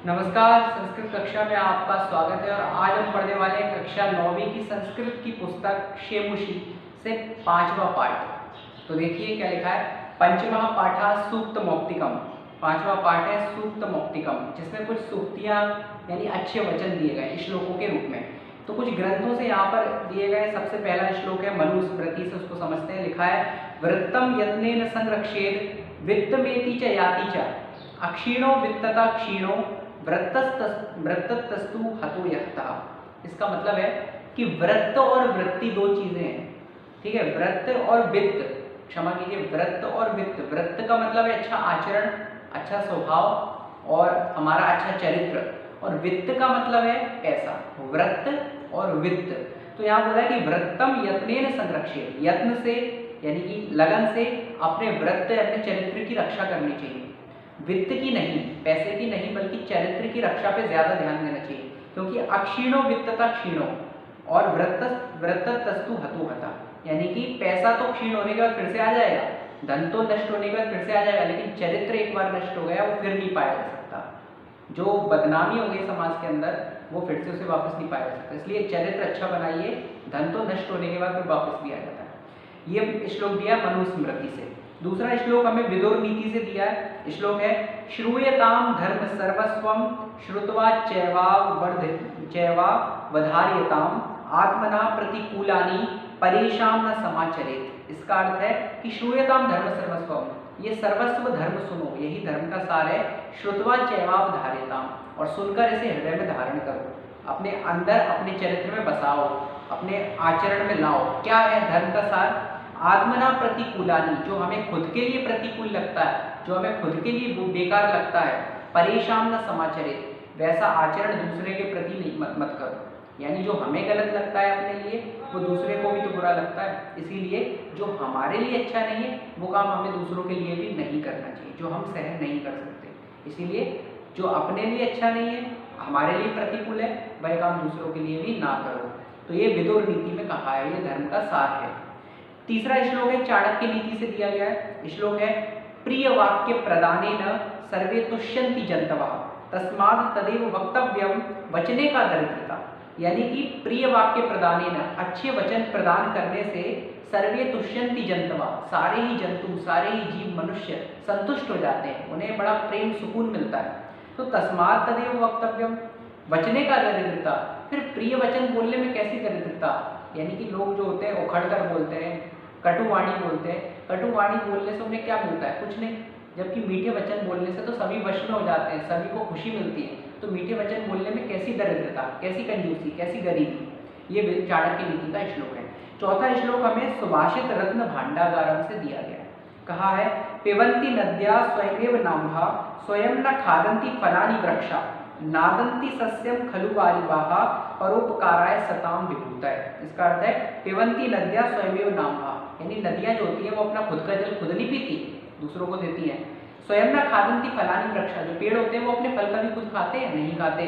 नमस्कार। संस्कृत कक्षा में आपका स्वागत है और आज हम पढ़ने वाले हैं कक्षा 9वीं की संस्कृत की पुस्तक शेमुषी से 5वां पाठ। तो देखिए क्या लिखा है। पंचमः पाठा सूक्त मौक्तिकम। 5वां पाठ है सूक्त मौक्तिकम, जिसमें कुछ सूक्तियाँ यानी अच्छे वचन दिए गए श्लोकों के रूप में। तो कुछ ग्रंथों से यहाँ पर दिए गए। सबसे पहला श्लोक है मनुस्मृति से, उसको समझते हैं। लिखा है वृत्तम यत्नेन संरक्षेत वित्तमेति च याति च अक्षीणो वित्तता क्षीणो वृत्तस्तु हतो यत्तः। इसका मतलब है कि वृत्त और वृत्ति दो चीजें हैं। ठीक है, वृत्त और वित्त, क्षमा कीजिए, वृत्त और वित्त। वृत्त का मतलब है अच्छा आचरण, अच्छा स्वभाव और हमारा अच्छा चरित्र, और वित्त का मतलब है पैसा। वृत्त और वित्त। तो यहाँ बोला है कि वृत्तम यत्नेन संरक्षेत, यत्न से यानी कि लगन से अपने वृत्त अपने चरित्र की रक्षा करनी चाहिए। वित्त की नहीं, पैसे की नहीं, बल्कि चरित्र की रक्षा पे ज्यादा ध्यान देना चाहिए, क्योंकि अक्षीणो वित्तता क्षीणो और वृत्तस्तु हतो हता। यानी कि पैसा तो क्षीण होने के बाद फिर से आ जाएगा, धन तो नष्ट होने के बाद फिर से आ जाएगा, लेकिन चरित्र एक बार नष्ट हो गया वो फिर नहीं पाया जा सकता। जो बदनामी हो गई समाज के अंदर वो फिर से उसे वापस नहीं पाया जा सकता। इसलिए चरित्र अच्छा बनाइए, धन तो नष्ट होने के बाद फिर वापस भी आ जाता है। ये श्लोक दिया मनुस्मृति से। दूसरा श्लोक हमें विदुर नीति से दिया है। श्लोक है श्रूयताम धर्म सर्वस्वम श्रुत्वा चैवावधार्यताम आत्मना प्रतिकूलानि परेशान न समाचरेत। इसका अर्थ है कि श्रूयताम धर्म सर्वस्वम, ये सर्वस्व धर्म सुनो, यही धर्म का सार है। श्रुत्वा चैवावधार्यताम, और सुनकर इसे हृदय में धारण करो, अपने अंदर अपने चरित्र में बसाओ, अपने आचरण में लाओ। क्या है धर्म का सार? आत्मना प्रतिकूलानी, जो हमें खुद के लिए प्रतिकूल लगता है, जो हमें खुद के लिए बेकार लगता है, परेशान न समाचरित, वैसा आचरण दूसरे के प्रति नहीं मत करो। यानी जो हमें गलत लगता है अपने लिए, वो दूसरे को भी तो बुरा लगता है। इसीलिए जो हमारे लिए अच्छा नहीं है वो काम हमें दूसरों के लिए भी नहीं करना चाहिए, जो हम सहन नहीं कर सकते। इसीलिए जो अपने लिए अच्छा नहीं है, हमारे लिए प्रतिकूल है, वह काम दूसरों के लिए भी ना करो। तो ये विदुर नीति में कहा है, ये धर्म का सार है। तीसरा श्लोक है चाणक्य नीति से दिया गया है। श्लोक है प्रिय वाक्य प्रदानेन सर्वे तुष्यन्ति जन्तवः तस्मात् तदेव वक्तव्यम वचने का दरिद्रता। यानी कि प्रिय वाक्य प्रदानेन, अच्छे वचन प्रदान करने से सर्वे तुष्यन्ति जन्तवः, सारे ही जंतु, सारे ही जीव, मनुष्य संतुष्ट हो जाते हैं, उन्हें बड़ा प्रेम सुकून मिलता है। तो तस्मात् तदेव वक्तव्यम, वचने का दरिद्रता। फिर प्रिय वचन बोलने में कैसी दरिद्रता? यानी कि लोग जो होते हैं उखड़कर बोलते हैं, कटुवाणी बोलते हैं। कटुवाणी बोलने से उन्हें क्या मिलता है? कुछ नहीं। जबकि मीठे वचन बोलने से तो सभी वश में हो जाते हैं, सभी को खुशी मिलती है। तो मीठे वचन बोलने में कैसी दरिद्रता, कैसी कंजूसी, कैसी गरीबी? ये चाणक्य नीति का श्लोक है। चौथा श्लोक हमें सुभाषित रत्न भांडागारम से दिया गया है। कहा है पिबन्ति नद्या स्वयमेव नाम्भा स्वयं न खादन्ति फलानि वृक्षा नादन्ति सस्यम खलु वारिवाः परोपकाराय सताम विभूतय। इसका अर्थ है पिबन्ति नद्या स्वयमेव नाम्भा, यानी नदियां जो होती हैं वो अपना खुद का जल खुद नहीं पीती, दूसरों को देती हैं। स्वयं न खादन्ति फलानि वृक्षा, जो पेड़ होते हैं वो अपने फल कभी खुद खाते हैं? नहीं खाते।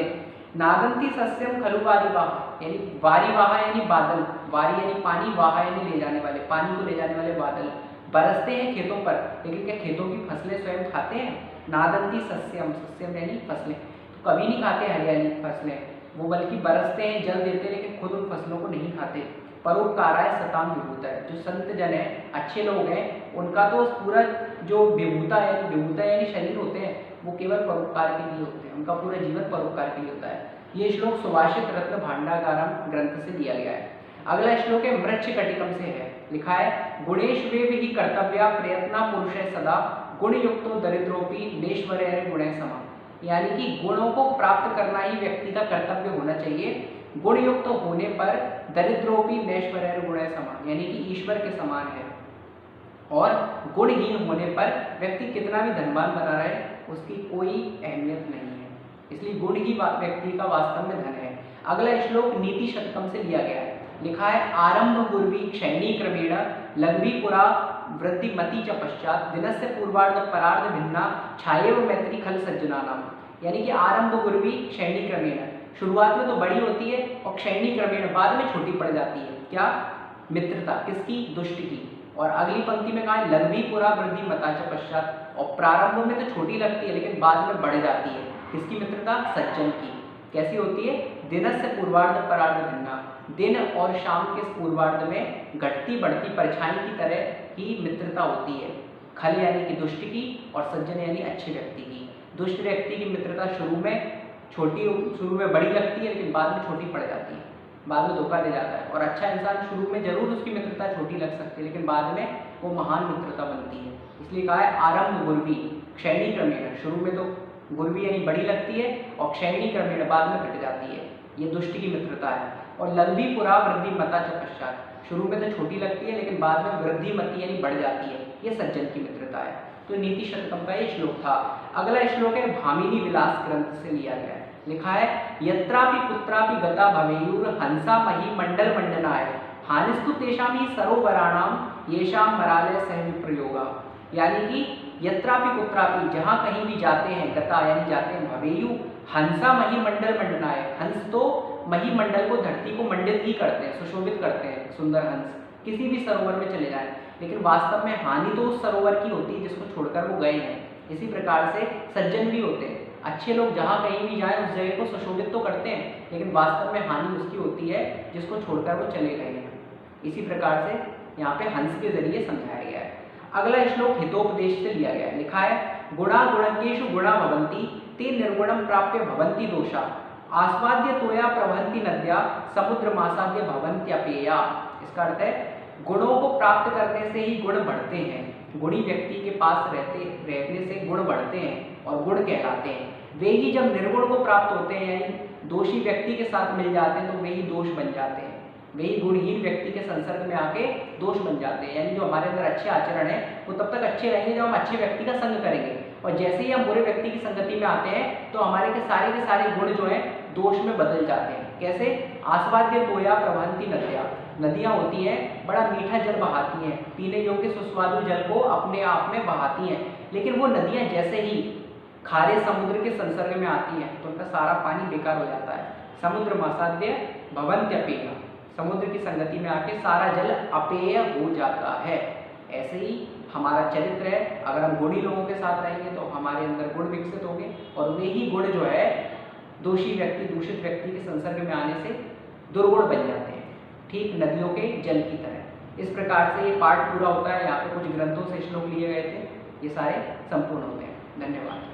नादन्ति सस्यम खलु वारिवाः, यानी वारिवाह यानी बादल, वारी यानी पानी, वाह यानी ले जाने वाले, पानी को ले जाने वाले बादल बरसते हैं खेतों पर, लेकिन क्या खेतों की फसलें स्वयं खाते हैं? नादन्ति सस्यम, सस्यम यानी फसलें, तो कभी नहीं खाते हरियाली फसलें वो, बल्कि बरसते हैं, जल देते हैं, लेकिन खुद उन फसलों को नहीं खाते। परोपकाराय सताम विभूता है, जो संत जन है, अच्छे लोग हैं, उनका तो पूरा जो विभूता यानी शरीर होते हैं वो केवल परोपकार के लिए होते हैं, उनका पूरा जीवन परोपकार के लिए होता है। ये श्लोक सुभाषित रत्न भांडागारम ग्रंथ से दिया गया है। अगला श्लोक है मृच्छ कटिकम से है। लिखा है गुणेष्वेव ही कर्तव्या प्रयत्ना पुरुषे सदा गुण युक्तो दरिद्रोपी नेश्वरेर गुणे समा। यानी कि गुणों को प्राप्त करना ही व्यक्ति का कर्तव्य होना चाहिए। गुण युक्त होने पर दरिद्रोपी नेश्वरेर गुणे समा, यानी कि ईश्वर के समान है। और गुणहीन होने पर व्यक्ति कितना भी धनवान बना रहे उसकी कोई अहमियत नहीं है। इसलिए गुण ही व्यक्ति का वास्तव में धन है। अगला श्लोक नीति शतकम से लिया गया है। लिखा है आरंभ गुर्वी क्षैणी क्रमेण लघ्वी पुरा वृद्धि मति च पश्चात दिनस्य पूर्वार्ध परार्ध भिन्ना छायेव मैत्री खल सज्जनानाम। यानी कि आरंभ गुर्वी क्षैणी क्रमेण, शुरुआत में तो बड़ी होती है और क्षैणी क्रमेण बाद में छोटी पड़ जाती है। क्या? मित्रता किसकी? दुष्ट की। और अगली पंक्ति में कहा है लघ्वी पुरा वृद्धि मता च पश्चात, और प्रारंभ में तो छोटी लगती है लेकिन बाद में बढ़ जाती है। किसकी मित्रता? सज्जन की। कैसी होती है? दिनस्य पूर्वार्ध परार्ध भिन्ना, दिन और शाम के पूर्वार्ध में घटती बढ़ती परछाई की तरह ही मित्रता होती है। खल यानी कि दुष्ट की और सज्जन यानी अच्छे व्यक्ति की। दुष्ट व्यक्ति की मित्रता शुरू में बड़ी लगती है, लेकिन बाद में छोटी पड़ जाती है, बाद में धोखा दे जाता है। और अच्छा इंसान शुरू में जरूर उसकी मित्रता छोटी लग सकती है, लेकिन बाद में वो महान मित्रता बनती है। इसलिए कहा है आरंभ गुरवी क्षैणी क्रमेण, शुरू में तो गुरवी यानी बड़ी लगती है और क्षैणी क्रमेण बाद में घट जाती है, ये दुष्ट की मित्रता है। और लंबी पुरा वृद्धि मता च पश्चात, शुरू में तो छोटी लगती है लेकिन बाद में वृद्धि मती यानी बढ़ जाती है, ये सज्जन की मित्रता है। तो नीति शतकम का ये श्लोक था। अगला श्लोक है भामिनी विलास ग्रंथ से लिया गया है। लिखा है यत्रापि कुत्रापि गता भवेयुर हंसा मही मंडल मंडनाय हानिस्तु तेषां ही सरोवराणाम येषां मरालय सह विप्रयोगा। यानी कि यत्रापि कुत्रापि, जहाँ कहीं भी जाते हैं, गता यानी जाते हैं, भवेयु हंसा मही मंडल मंडनाय, हंस तो मही मंडल को, धरती को मंडित ही करते हैं, सुशोभित करते हैं, सुंदर हंस किसी भी सरोवर में चले जाएं, लेकिन वास्तव में हानि तो उस सरोवर की होती है जिसको छोड़कर वो गए हैं। इसी प्रकार से सज्जन भी होते हैं, अच्छे लोग जहाँ कहीं भी जाएं उस जगह को सुशोभित तो करते हैं, लेकिन वास्तव में हानि उसकी होती है जिसको छोड़कर वो चले गए हैं। इसी प्रकार से यहाँ पे हंस के जरिए समझाया गया है। अगला श्लोक हितोपदेश से लिया गया है। लिखा है गुणा गुणकेषु गुणा भवन्ति ते निर्गुणं प्राप्य भवन्ति दोषा आस्वाद्य तोया प्रवहन्ति नद्या समुद्र मासाद्य भवन्त्यपेया। इसका अर्थ है गुणों को प्राप्त करने से ही गुण बढ़ते हैं, गुणी व्यक्ति के पास रहने से गुण बढ़ते हैं और गुण कहलाते हैं। वे ही जब निर्गुण को प्राप्त होते हैं यानी दोषी व्यक्ति के साथ मिल जाते हैं तो वे ही दोष बन जाते हैं, वे ही गुणहीन व्यक्ति के संसर्ग में आके दोष बन जाते हैं। यानी जो हमारे अंदर अच्छे आचरण है वो तब तक अच्छे रहेंगे जब हम अच्छे व्यक्ति का संग करेंगे, और जैसे ही हम बुरे व्यक्ति की संगति में आते हैं तो हमारे के सारे गुण जो है दोष में बदल जाते हैं। कैसे? आस्वाद्य तोया प्रवहन्ति नद्या, नदियाँ होती हैं बड़ा मीठा जल बहाती हैं, पीने योग्य सुस्वादु जल को अपने आप में बहाती हैं, लेकिन वो नदियाँ जैसे ही खारे समुद्र के संसर्ग में आती हैं तो उनका सारा पानी बेकार हो जाता है। समुद्र मासाद्य भवन्त्यपेय, समुद्र की संगति में आके सारा जल अपेय हो जाता है। ऐसे ही हमारा चरित्र है, अगर हम गुणी लोगों के साथ रहेंगे तो हमारे अंदर गुण विकसित होंगे, और वे ही गुण जो है दोषी व्यक्ति, दूषित व्यक्ति के संसर्ग में आने से दुर्गुण बन जाते हैं, ठीक नदियों के जल की तरह। इस प्रकार से ये पाठ पूरा होता है। यहाँ पे कुछ ग्रंथों से श्लोक लिए गए थे, ये सारे संपूर्ण होते हैं। धन्यवाद।